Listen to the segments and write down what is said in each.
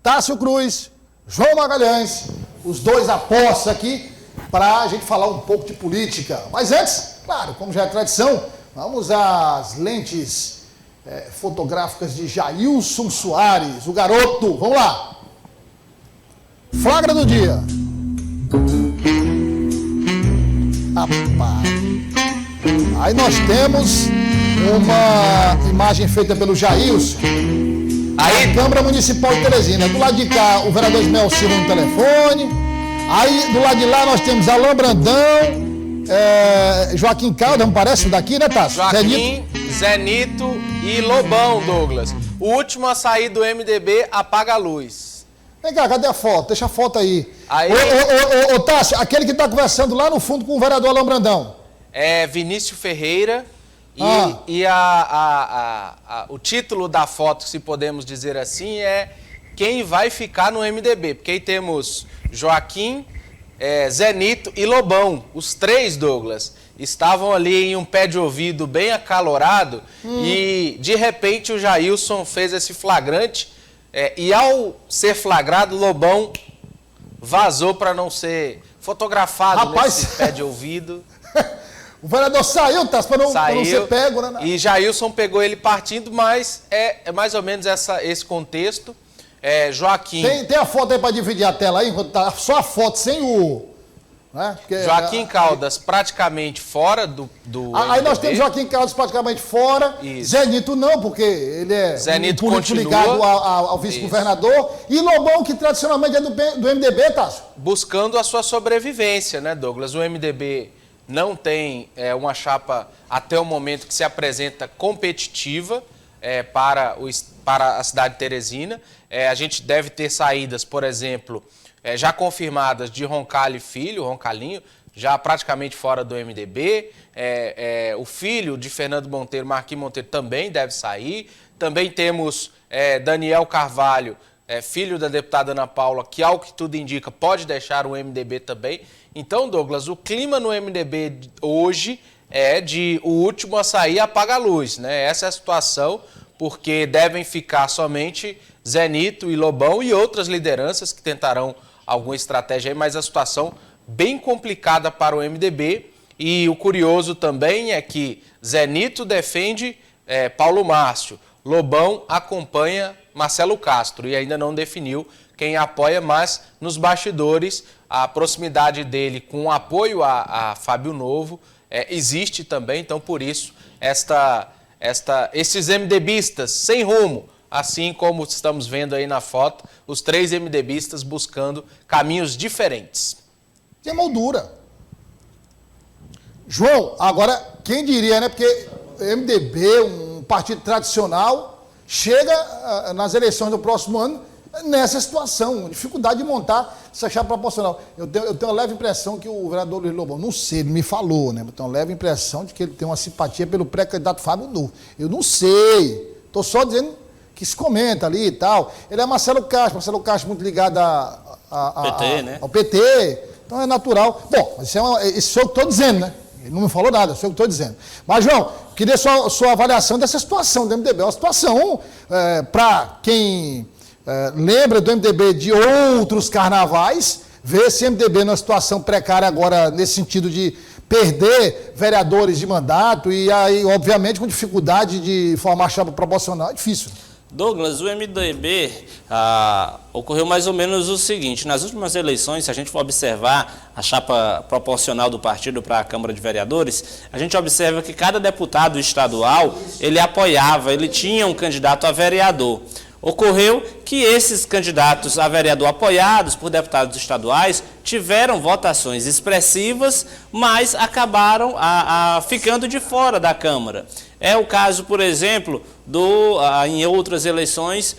Tássio Cruz, João Magalhães, os dois apostos aqui para a gente falar um pouco de política. Mas antes, claro, como já é tradição, vamos às lentes fotográficas de Jailson Soares, o garoto. Vamos lá. Flagra do dia. Rapaz. Aí nós temos uma imagem feita pelo Jailson. Aí, Câmara Municipal de Teresina. Do lado de cá, o vereador Ismael Silva no telefone. Aí, do lado de lá, nós temos Alain Brandão, Joaquim Caldas, não parece daqui, né, Tássio? Joaquim, Zenito e Lobão, Douglas. O último a sair do MDB apaga a luz. Vem cá, cadê a foto? Deixa a foto aí. Ô, Tássio, aquele que está conversando lá no fundo com o vereador Alain Brandão. É Vinícius Ferreira. E o título da foto, se podemos dizer assim, é quem vai ficar no MDB. Porque aí temos Joaquim, Zenito e Lobão. Os três, Douglas, estavam ali em um pé de ouvido bem acalorado e, de repente, o Jailson fez esse flagrante e, ao ser flagrado, Lobão vazou para não ser fotografado nesse pé de ouvido. O vereador saiu, Tássio, para não ser pego, né? E Jailson pegou ele partindo, mas é mais ou menos esse contexto. Joaquim... Tem a foto aí para dividir a tela aí, enquanto tá só a foto, sem o... Né? Joaquim Caldas praticamente fora do Aí nós temos Joaquim Caldas praticamente fora. Isso. Zenito não, porque ele é Zenito um político ligado ao vice-governador. E Lobão, que tradicionalmente é do MDB, Tássio. Buscando a sua sobrevivência, né, Douglas? O MDB... não tem uma chapa, até o momento, que se apresenta competitiva para a cidade de Teresina. A gente deve ter saídas, por exemplo, já confirmadas de Roncalho Filho, Roncalinho, já praticamente fora do MDB. O filho de Fernando Monteiro, Marquinhos Monteiro, também deve sair. Também temos Daniel Carvalho, filho da deputada Ana Paula, que, ao que tudo indica, pode deixar o MDB também. Então, Douglas, o clima no MDB hoje é de o último a sair apaga a luz, né? Essa é a situação, porque devem ficar somente Zenito e Lobão e outras lideranças que tentarão alguma estratégia aí, mas a situação bem complicada para o MDB. E o curioso também é que Zenito defende Paulo Márcio, Lobão acompanha Marcelo Castro e ainda não definiu quem apoia, mas nos bastidores a proximidade dele com o apoio a Fábio Novo existe também, então por isso esses MDBistas sem rumo, assim como estamos vendo aí na foto, os três MDBistas buscando caminhos diferentes. Tem moldura. João, agora quem diria, né? Porque MDB, um partido tradicional, chega nas eleições do próximo ano nessa situação, dificuldade de montar essa chapa proporcional. Eu tenho uma leve impressão que o vereador Luiz Lobão, não sei, ele me falou, né? Eu tenho uma leve impressão de que ele tem uma simpatia pelo pré-candidato Fábio Novo. Eu não sei, estou só dizendo que se comenta ali e tal. Ele é Marcelo Castro muito ligado ao PT, então é natural. Bom, isso é o que eu estou dizendo, né? Ele não me falou nada, isso é o que eu estou dizendo. Mas, João, queria sua avaliação dessa situação do MDB. É uma situação, para quem lembra do MDB de outros carnavais, ver esse MDB numa situação precária agora, nesse sentido de perder vereadores de mandato e aí, obviamente, com dificuldade de formar chapa proporcional, é difícil. Douglas, o MDB ocorreu mais ou menos o seguinte: nas últimas eleições, se a gente for observar a chapa proporcional do partido para a Câmara de Vereadores, a gente observa que cada deputado estadual, ele tinha um candidato a vereador. Ocorreu que esses candidatos a vereador apoiados por deputados estaduais tiveram votações expressivas, mas acabaram ficando de fora da Câmara. É o caso, por exemplo, em outras eleições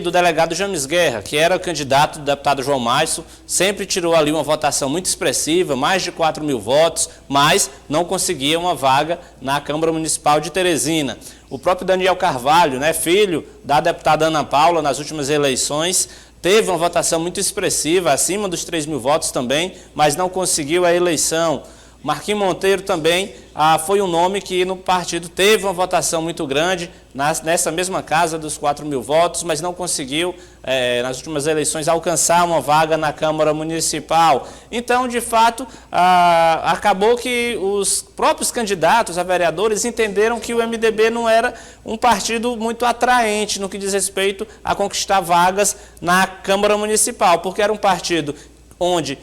do delegado James Guerra, que era o candidato do deputado João Márcio, sempre tirou ali uma votação muito expressiva, mais de 4.000 votos, mas não conseguia uma vaga na Câmara Municipal de Teresina. O próprio Daniel Carvalho, filho da deputada Ana Paula, nas últimas eleições, teve uma votação muito expressiva, acima dos 3.000 votos também, mas não conseguiu a eleição. Marquinhos Monteiro também foi um nome que no partido teve uma votação muito grande, nessa mesma casa dos 4.000 votos, mas não conseguiu, nas últimas eleições, alcançar uma vaga na Câmara Municipal. Então, de fato, acabou que os próprios candidatos a vereadores entenderam que o MDB não era um partido muito atraente no que diz respeito a conquistar vagas na Câmara Municipal, porque era um partido onde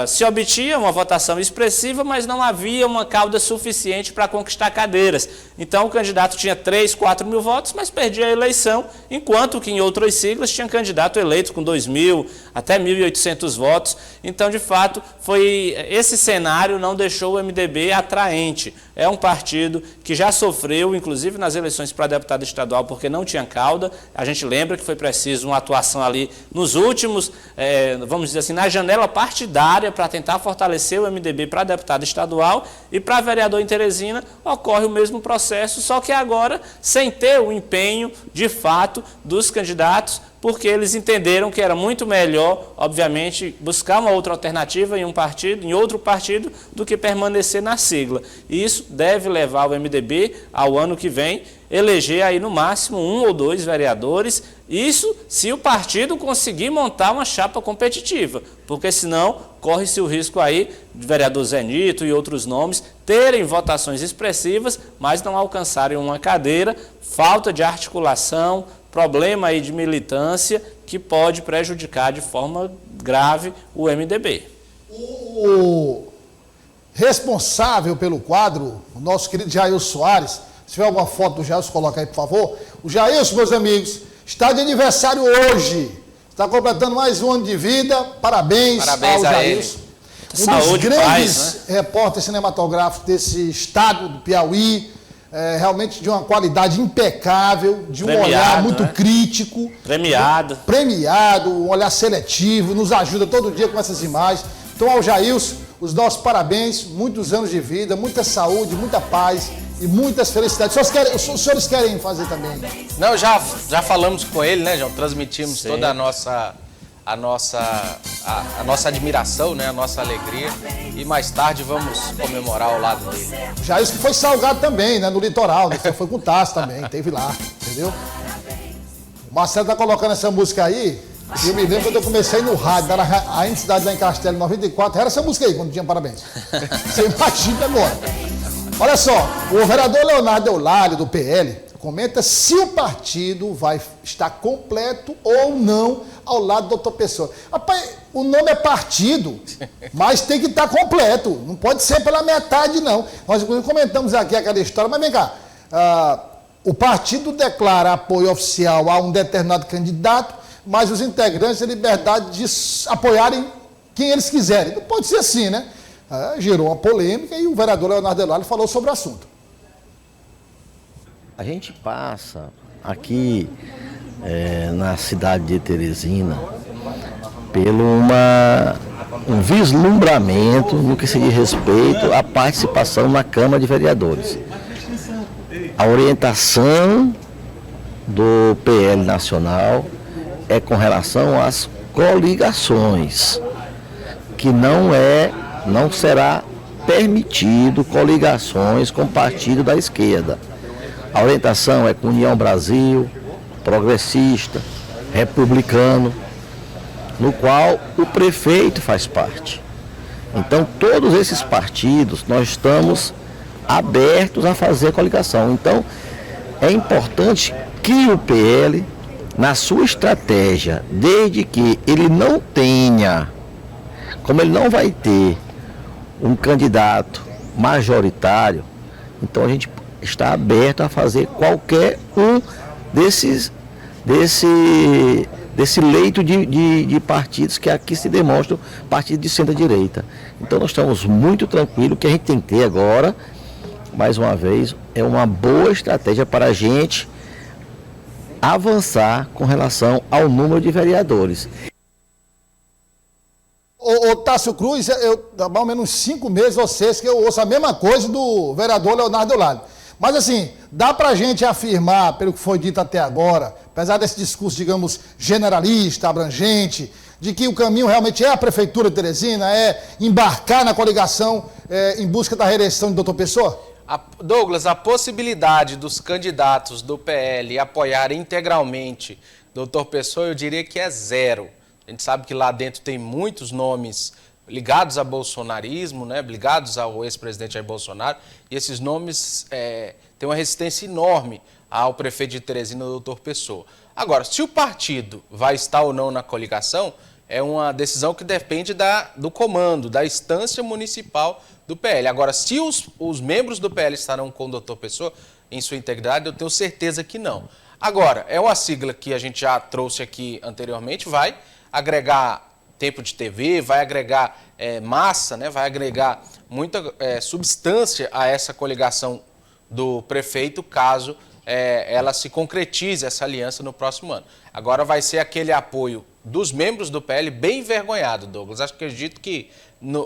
se obtinha uma votação expressiva, mas não havia uma cauda suficiente para conquistar cadeiras. Então o candidato tinha 3, 4 mil votos, mas perdia a eleição, enquanto que em outras siglas tinha candidato eleito com 2.000 até 1.800 votos. Então, de fato, esse cenário não deixou o MDB atraente. É um partido que já sofreu, inclusive nas eleições para deputado estadual, porque não tinha cauda. A gente lembra que foi preciso uma atuação ali nos últimos, vamos dizer assim, na janela partidária para tentar fortalecer o MDB para deputado estadual, e para vereador em Teresina ocorre o mesmo processo, só que agora sem ter o empenho de fato dos candidatos, porque eles entenderam que era muito melhor, obviamente, buscar uma outra alternativa em outro partido, do que permanecer na sigla. E isso deve levar o MDB ao ano que vem eleger aí no máximo 1 ou 2 vereadores, isso se o partido conseguir montar uma chapa competitiva, porque senão corre-se o risco aí de vereador Zenito e outros nomes terem votações expressivas, mas não alcançarem uma cadeira, falta de articulação, problema aí de militância que pode prejudicar de forma grave o MDB. O responsável pelo quadro, o nosso querido Jair Soares, se tiver alguma foto do Jair, coloca aí, por favor. O Jair, meus amigos, está de aniversário hoje. Está completando mais um ano de vida. Parabéns ao Jair. Um dos grandes repórteres cinematográficos desse estado do Piauí. Realmente de uma qualidade impecável, de um olhar muito crítico. Premiado, um olhar seletivo, nos ajuda todo dia com essas imagens. Então, ao Jailson, os nossos parabéns, muitos anos de vida, muita saúde, muita paz e muitas felicidades. Os senhores querem fazer também? Não, já falamos com ele, né, João? Transmitimos toda a nossa admiração, né, a nossa alegria, e mais tarde vamos comemorar ao lado dele. Já isso que foi salgado também, né, no litoral, né, foi com o Tasso também, teve lá, entendeu? O Marcelo tá colocando essa música aí, e eu me lembro quando eu comecei no rádio, era a entidade lá em Castelo, em 94, era essa música aí, quando tinha parabéns. Você imagina agora. Olha só, o vereador Leonardo Eulalio, do PL, comenta se o partido vai estar completo ou não ao lado do doutor Pessoa. Rapaz, o nome é partido, mas tem que estar completo. Não pode ser pela metade, não. Nós, inclusive, comentamos aqui aquela história, mas vem cá. O partido declara apoio oficial a um determinado candidato, mas os integrantes têm liberdade de apoiarem quem eles quiserem. Não pode ser assim, né? Gerou uma polêmica e o vereador Leonardo Eulalio falou sobre o assunto. A gente passa aqui na cidade de Teresina pelo um vislumbramento no que se diz respeito à participação na Câmara de Vereadores. A orientação do PL Nacional é com relação às coligações, que não será permitido coligações com partido da esquerda. A orientação é com União Brasil, Progressista, Republicano, no qual o prefeito faz parte. Então, todos esses partidos, nós estamos abertos a fazer coligação. Então, é importante que o PL, na sua estratégia, desde que ele não tenha, como ele não vai ter um candidato majoritário, então a gente está aberto a fazer qualquer um desse leito de partidos que aqui se demonstram partidos de centro-direita. Então nós estamos muito tranquilos. O que a gente tem que ter agora, mais uma vez, é uma boa estratégia para a gente avançar com relação ao número de vereadores. Ô Tássio Cruz, há mais ou menos 5 meses que eu ouço a mesma coisa do vereador Leonardo Eulalio. Mas assim, dá pra gente afirmar, pelo que foi dito até agora, apesar desse discurso, digamos, generalista, abrangente, de que o caminho realmente é a Prefeitura de Teresina, é embarcar na coligação em busca da reeleição do doutor Pessoa? Douglas, a possibilidade dos candidatos do PL apoiarem integralmente doutor Pessoa, eu diria que é zero. A gente sabe que lá dentro tem muitos nomes ligados ao bolsonarismo, né, ligados ao ex-presidente Jair Bolsonaro, e esses nomes têm uma resistência enorme ao prefeito de Teresina, doutor Pessoa. Agora, se o partido vai estar ou não na coligação, é uma decisão que depende do comando, da instância municipal do PL. Agora, se os membros do PL estarão com o doutor Pessoa em sua integridade, eu tenho certeza que não. Agora, é uma sigla que a gente já trouxe aqui anteriormente, vai agregar tempo de TV, vai agregar massa, né, vai agregar muita substância a essa coligação do prefeito, caso ela se concretize, essa aliança, no próximo ano. Agora vai ser aquele apoio dos membros do PL bem envergonhado, Douglas. Acredito que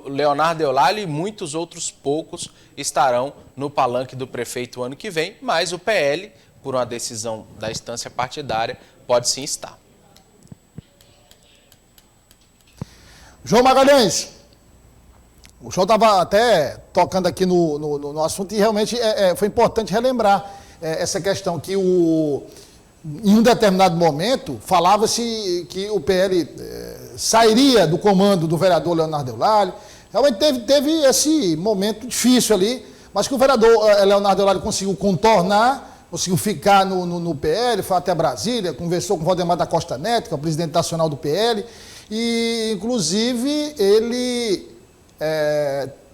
Leonardo Eulálio e muitos outros poucos estarão no palanque do prefeito ano que vem, mas o PL, por uma decisão da instância partidária, pode sim estar. João Magalhães, o senhor estava até tocando aqui no assunto e realmente foi importante relembrar essa questão que em um determinado momento falava-se que o PL sairia do comando do vereador Leonardo Eulálio. Realmente teve esse momento difícil ali, mas que o vereador Leonardo Eulálio conseguiu contornar, conseguiu ficar no PL, foi até Brasília, conversou com o Valdemar da Costa Neto, que é o presidente nacional do PL, e inclusive ele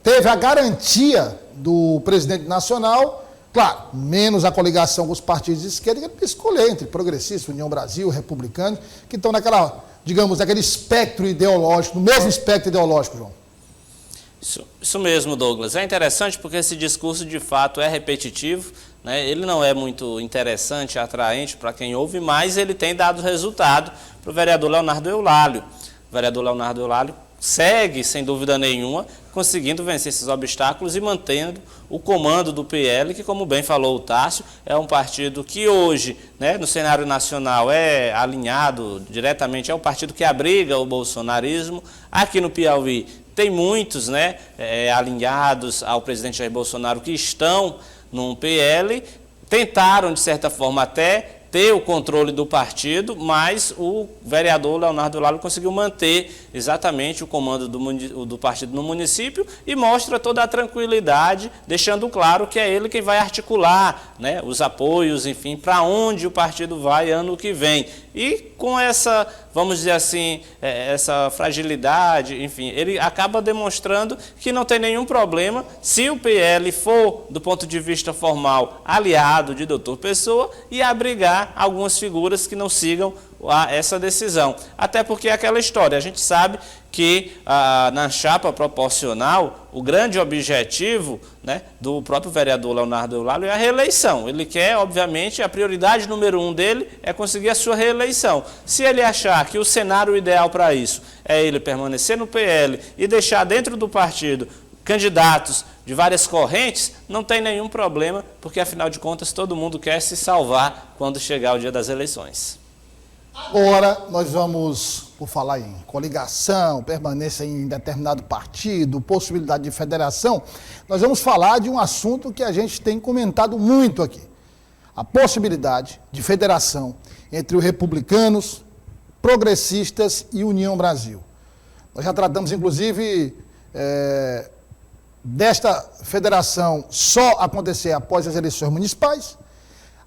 teve a garantia do presidente nacional, claro, menos a coligação com os partidos de esquerda, que ele escolher entre progressistas, União Brasil, republicanos, que estão naquela, digamos, naquele espectro ideológico, no mesmo espectro ideológico, João. Isso mesmo, Douglas. É interessante porque esse discurso, de fato, é repetitivo, né? Ele não é muito interessante, atraente para quem ouve, mas ele tem dado resultado para o vereador Leonardo Eulálio. O vereador Leonardo Eulálio segue, sem dúvida nenhuma, conseguindo vencer esses obstáculos e mantendo o comando do PL, que, como bem falou o Tássio, é um partido que hoje, né, no cenário nacional, é alinhado diretamente, é o partido que abriga o bolsonarismo. Aqui no Piauí tem muitos, né, alinhados ao presidente Jair Bolsonaro que estão num PL, tentaram, de certa forma, até ter o controle do partido, mas o vereador Leonardo Eulálio conseguiu manter exatamente o comando do partido no município e mostra toda a tranquilidade, deixando claro que é ele quem vai articular, né, os apoios, enfim, para onde o partido vai ano que vem. E com essa, vamos dizer assim, essa fragilidade, enfim, ele acaba demonstrando que não tem nenhum problema se o PL for, do ponto de vista formal, aliado de doutor Pessoa e abrigar algumas figuras que não sigam essa decisão. Até porque é aquela história, a gente sabe que na chapa proporcional, o grande objetivo, né, do próprio vereador Leonardo Eulálio é a reeleição. Ele quer, obviamente, a prioridade número 1 dele é conseguir a sua reeleição. Se ele achar que o cenário ideal para isso é ele permanecer no PL e deixar dentro do partido candidatos de várias correntes, não tem nenhum problema, porque, afinal de contas, todo mundo quer se salvar quando chegar o dia das eleições. Agora nós vamos, por falar em coligação, permanência em determinado partido, possibilidade de federação, nós vamos falar de um assunto que a gente tem comentado muito aqui. A possibilidade de federação entre os republicanos, progressistas e União Brasil. Nós já tratamos, inclusive, desta federação só acontecer após as eleições municipais.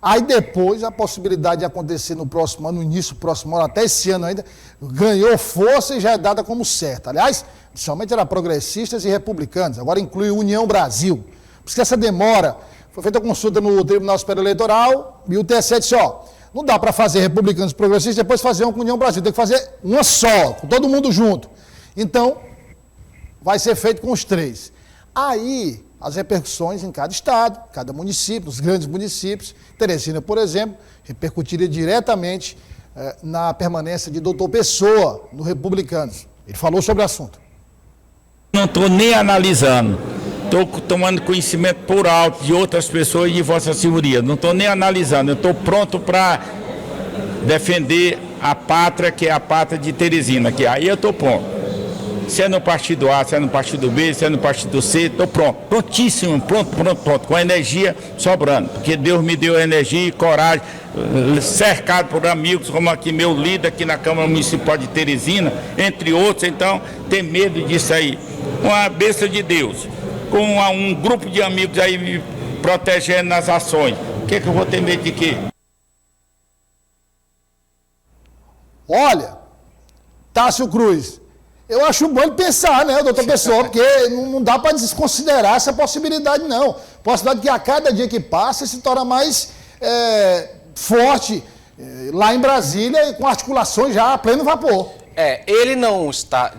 Aí depois a possibilidade de acontecer no próximo ano, no início do próximo ano, até esse ano ainda, ganhou força e já é dada como certa. Aliás, inicialmente era progressistas e republicanos, agora inclui União Brasil. Por isso que essa demora, foi feita a consulta no Tribunal Superior Eleitoral e o TSE disse, não dá para fazer republicanos e progressistas e depois fazer uma com União Brasil, tem que fazer uma só, com todo mundo junto. Então, vai ser feito com os três. Aí, as repercussões em cada estado, cada município, nos grandes municípios. Teresina, por exemplo, repercutiria diretamente na permanência de doutor Pessoa no Republicanos. Ele falou sobre o assunto. Não estou nem analisando, estou tomando conhecimento por alto de outras pessoas e de Vossa Senhoria. Não estou nem analisando, eu estou pronto para defender a pátria, que é a pátria de Teresina, que aí eu estou pronto. Se é no partido A, se é no partido B, se é no partido C, estou pronto. Prontíssimo, pronto, com a energia sobrando. Porque Deus me deu energia e coragem, cercado por amigos, como aqui meu líder aqui na Câmara Municipal de Teresina, entre outros, então, tem medo disso aí. Uma bênção de Deus, com um grupo de amigos aí me protegendo nas ações. O que é que eu vou ter medo de quê? Olha, Tássio Cruz, eu acho bom ele pensar, né, doutor Pessoa, porque não dá para desconsiderar essa possibilidade, não. Possibilidade que a cada dia que passa se torna mais forte lá em Brasília, com articulações já a pleno vapor. Ele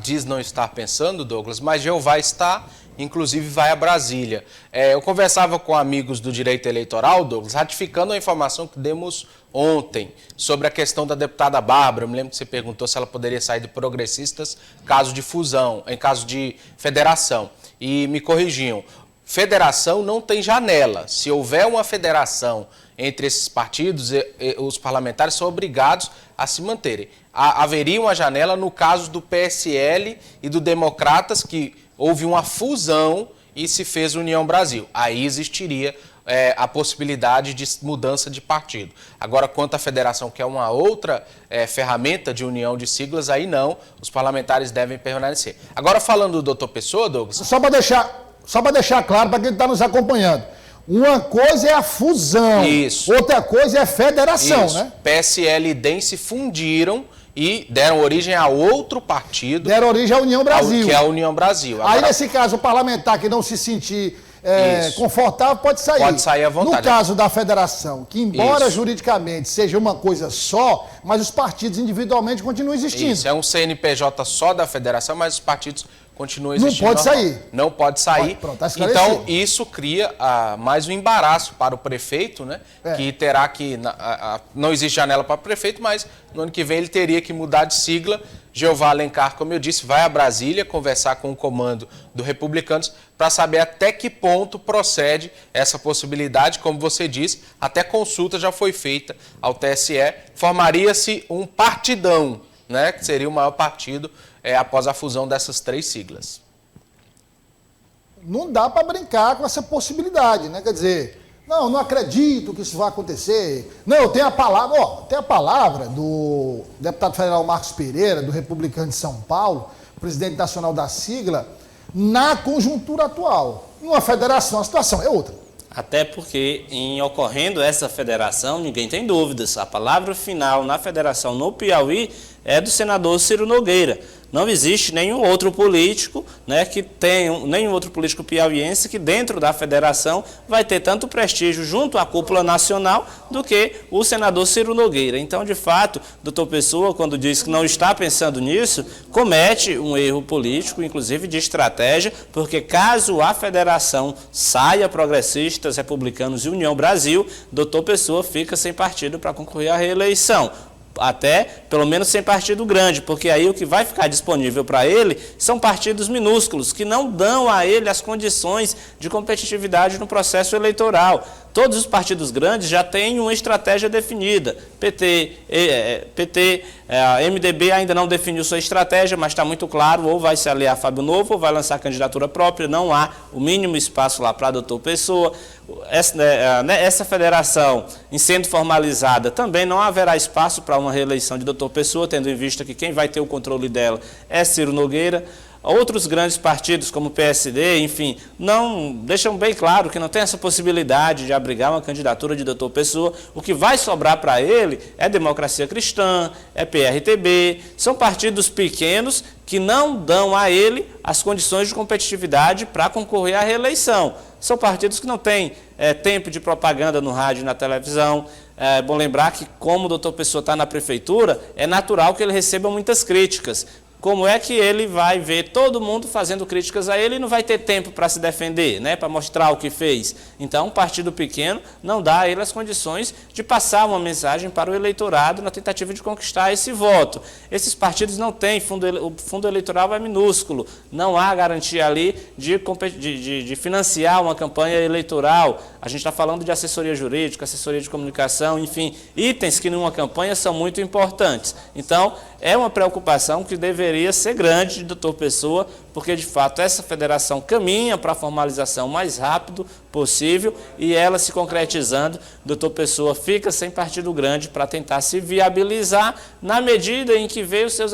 diz não estar pensando, Douglas, mas Jeová está, inclusive vai a Brasília. Eu conversava com amigos do direito eleitoral, Douglas, ratificando a informação que demos ontem sobre a questão da deputada Bárbara. Eu me lembro que você perguntou se ela poderia sair de Progressistas em caso de federação. E me corrigiam. Federação não tem janela. Se houver uma federação entre esses partidos, os parlamentares são obrigados a se manterem. Haveria uma janela no caso do PSL e do Democratas, que houve uma fusão e se fez União Brasil. Aí existiria a possibilidade de mudança de partido. Agora, quanto à federação, que é uma outra ferramenta de união de siglas, aí não, os parlamentares devem permanecer. Agora, falando do doutor Pessoa, Douglas... Só para deixar claro para quem está nos acompanhando, uma coisa é a fusão, Isso. Outra coisa é a federação, Isso. né? PSL e DEM se fundiram e deram origem a outro partido. Deram origem à União Brasil. Que é a União Brasil. Agora, aí, nesse caso, o parlamentar que não se sentir confortável pode sair. Pode sair à vontade. No caso da federação, que embora Isso. juridicamente seja uma coisa só, mas os partidos individualmente continuam existindo. Isso, é um CNPJ só da federação, mas os partidos continuam existindo. Não pode sair. Não pode sair. Pronto, tá esclarecido. Então, isso cria mais um embaraço para o prefeito, né? Que terá que... não existe janela para o prefeito, mas no ano que vem ele teria que mudar de sigla. Jeová Alencar, como eu disse, vai a Brasília conversar com o comando do Republicanos para saber até que ponto procede essa possibilidade. Como você disse, até consulta já foi feita ao TSE. Formaria-se um partidão, né? Que seria o maior partido após a fusão dessas três siglas. Não dá para brincar com essa possibilidade, né? Quer dizer, não acredito que isso vai acontecer. Não, tem a palavra do deputado federal Marcos Pereira, do Republicano de São Paulo, presidente nacional da sigla, na conjuntura atual. Numa federação, a situação é outra. Até porque, em ocorrendo essa federação, ninguém tem dúvidas. A palavra final na federação no Piauí é do senador Ciro Nogueira. Não existe nenhum outro político, né, nenhum outro político piauiense que dentro da federação vai ter tanto prestígio junto à cúpula nacional do que o senador Ciro Nogueira. Então, de fato, doutor Pessoa, quando diz que não está pensando nisso, comete um erro político, inclusive de estratégia, porque caso a federação saia Progressistas, Republicanos e União Brasil, doutor Pessoa fica sem partido para concorrer à reeleição. Até, pelo menos, sem partido grande, porque aí o que vai ficar disponível para ele são partidos minúsculos, que não dão a ele as condições de competitividade no processo eleitoral. Todos os partidos grandes já têm uma estratégia definida. MDB ainda não definiu sua estratégia, mas está muito claro, ou vai se aliar a Fábio Novo, ou vai lançar candidatura própria, não há o mínimo espaço lá para doutor Pessoa. Essa federação, em sendo formalizada, também não haverá espaço para uma reeleição de doutor Pessoa, tendo em vista que quem vai ter o controle dela é Ciro Nogueira. Outros grandes partidos, como o PSD, enfim, não deixam bem claro que não tem essa possibilidade de abrigar uma candidatura de doutor Pessoa. O que vai sobrar para ele é Democracia Cristã, é PRTB, são partidos pequenos que não dão a ele as condições de competitividade para concorrer à reeleição. São partidos que não têm tempo de propaganda no rádio e na televisão. É bom lembrar que, como o doutor Pessoa está na prefeitura, é natural que ele receba muitas críticas. como é que ele vai ver todo mundo fazendo críticas a ele e não vai ter tempo para se defender, né, para mostrar o que fez? Então, um partido pequeno não dá a ele as condições de passar uma mensagem para o eleitorado na tentativa de conquistar esse voto. Esses partidos não têm, o fundo eleitoral é minúsculo, não há garantia ali de financiar uma campanha eleitoral. A gente está falando de assessoria jurídica, assessoria de comunicação, enfim, itens que numa campanha são muito importantes. Então, é uma preocupação que deveria ser grande de Dr. Pessoa, porque de fato essa federação caminha para a formalização o mais rápido possível e ela se concretizando, Dr. Pessoa fica sem partido grande para tentar se viabilizar na medida em que vê os seus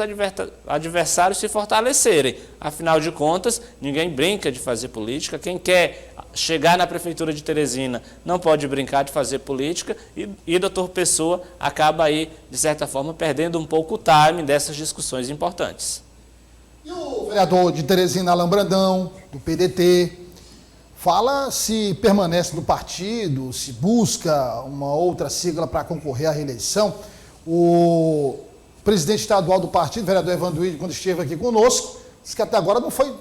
adversários se fortalecerem. Afinal de contas, ninguém brinca de fazer política, quem quer chegar na Prefeitura de Teresina não pode brincar de fazer política e Dr. Pessoa acaba aí, de certa forma, perdendo um pouco o time dessas discussões importantes. E o vereador de Teresina, Alain Brandão, do PDT, fala se permanece no partido, se busca uma outra sigla para concorrer à reeleição. O presidente estadual do partido, vereador Evandro Ide, quando esteve aqui conosco, disse que até agora não foi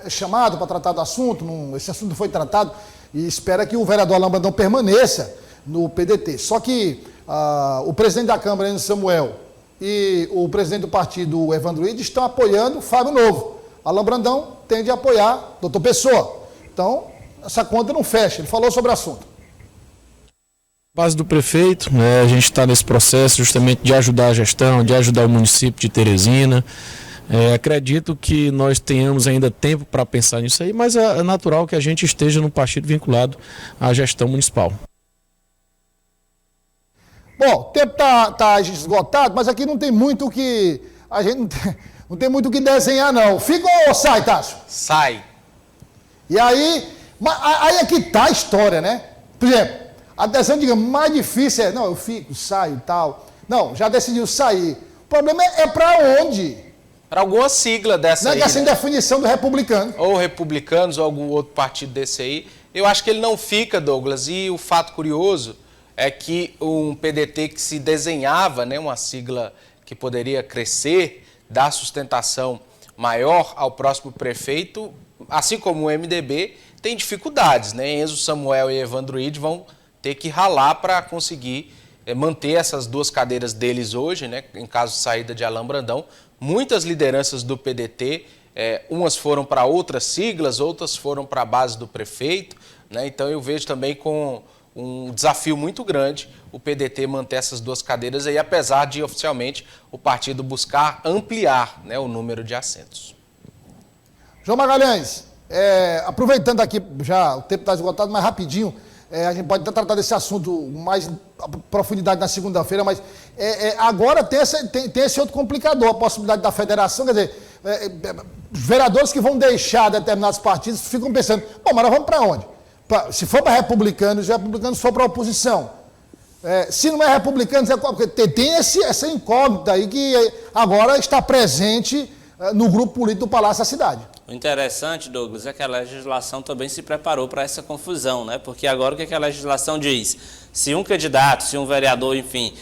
chamado para tratar do assunto, esse assunto não foi tratado, e espera que o vereador Alain Brandão permaneça no PDT. Só que o presidente da Câmara, Enzo Samuel, e o presidente do partido, Evandro Ide, estão apoiando o Fábio Novo. Alain Brandão tende a apoiar Dr. Pessoa. Então, essa conta não fecha. Ele falou sobre o assunto. Base do prefeito, né, a gente está nesse processo justamente de ajudar a gestão, de ajudar o município de Teresina. Acredito que nós tenhamos ainda tempo para pensar nisso aí, mas é natural que a gente esteja no partido vinculado à gestão municipal. Bom, o tempo tá esgotado, mas aqui não tem muito o que... A gente não tem muito o que desenhar, não. Fica ou sai, Tássio? Sai. E aí é que tá a história, né? Por exemplo, a decisão, digamos, mais difícil é... Não, eu fico, saio e tal. Não, já decidiu sair. O problema é para onde? Para alguma sigla dessa não aí, é assim, né? Definição do republicano. Ou republicanos, ou algum outro partido desse aí. Eu acho que ele não fica, Douglas, e o fato curioso é que um PDT que se desenhava, né, uma sigla que poderia crescer, dar sustentação maior ao próximo prefeito, assim como o MDB, tem dificuldades, né? Enzo Samuel e Evandro Ide vão ter que ralar para conseguir manter essas duas cadeiras deles hoje, né, em caso de saída de Alain Brandão. Muitas lideranças do PDT, umas foram para outras siglas, outras foram para a base do prefeito, né? Então eu vejo também com um desafio muito grande o PDT manter essas duas cadeiras aí, apesar de oficialmente o partido buscar ampliar, né, o número de assentos. João Magalhães, aproveitando aqui, já o tempo está esgotado, mas rapidinho, a gente pode tratar desse assunto mais em profundidade na segunda-feira, mas agora tem esse outro complicador, a possibilidade da federação, quer dizer, os vereadores que vão deixar determinados partidos ficam pensando, bom, mas nós vamos para onde? Se for para republicanos, os republicanos for para a oposição. Se não é republicanos, tem essa incógnita aí que agora está presente no grupo político do Palácio da Cidade. O interessante, Douglas, é que a legislação também se preparou para essa confusão, né? Porque agora o que a legislação diz? Se um candidato, se um vereador, enfim,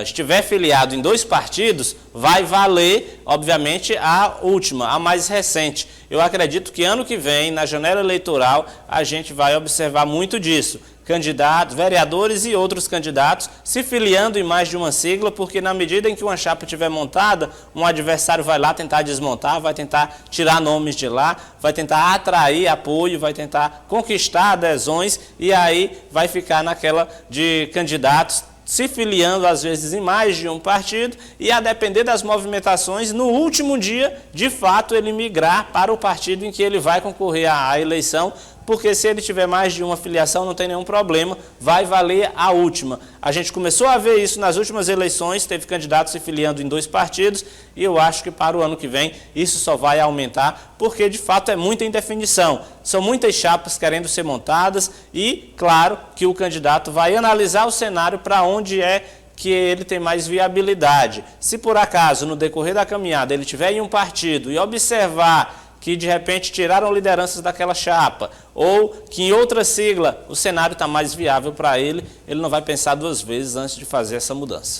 estiver filiado em dois partidos, vai valer, obviamente, a última, a mais recente. Eu acredito que ano que vem, na janela eleitoral, a gente vai observar muito disso. Candidatos, vereadores e outros candidatos se filiando em mais de uma sigla, porque na medida em que uma chapa estiver montada, um adversário vai lá tentar desmontar, vai tentar tirar nomes de lá, vai tentar atrair apoio, vai tentar conquistar adesões e aí vai ficar naquela de candidatos se filiando às vezes em mais de um partido e a depender das movimentações, no último dia, de fato, ele migrar para o partido em que ele vai concorrer à eleição, porque se ele tiver mais de uma filiação não tem nenhum problema, vai valer a última. A gente começou a ver isso nas últimas eleições, teve candidatos se filiando em dois partidos e eu acho que para o ano que vem isso só vai aumentar, porque de fato é muita indefinição. São muitas chapas querendo ser montadas e, claro, que o candidato vai analisar o cenário para onde é que ele tem mais viabilidade. Se por acaso, no decorrer da caminhada, ele tiver em um partido e observar que de repente tiraram lideranças daquela chapa, ou que em outra sigla o cenário está mais viável para ele, ele não vai pensar duas vezes antes de fazer essa mudança.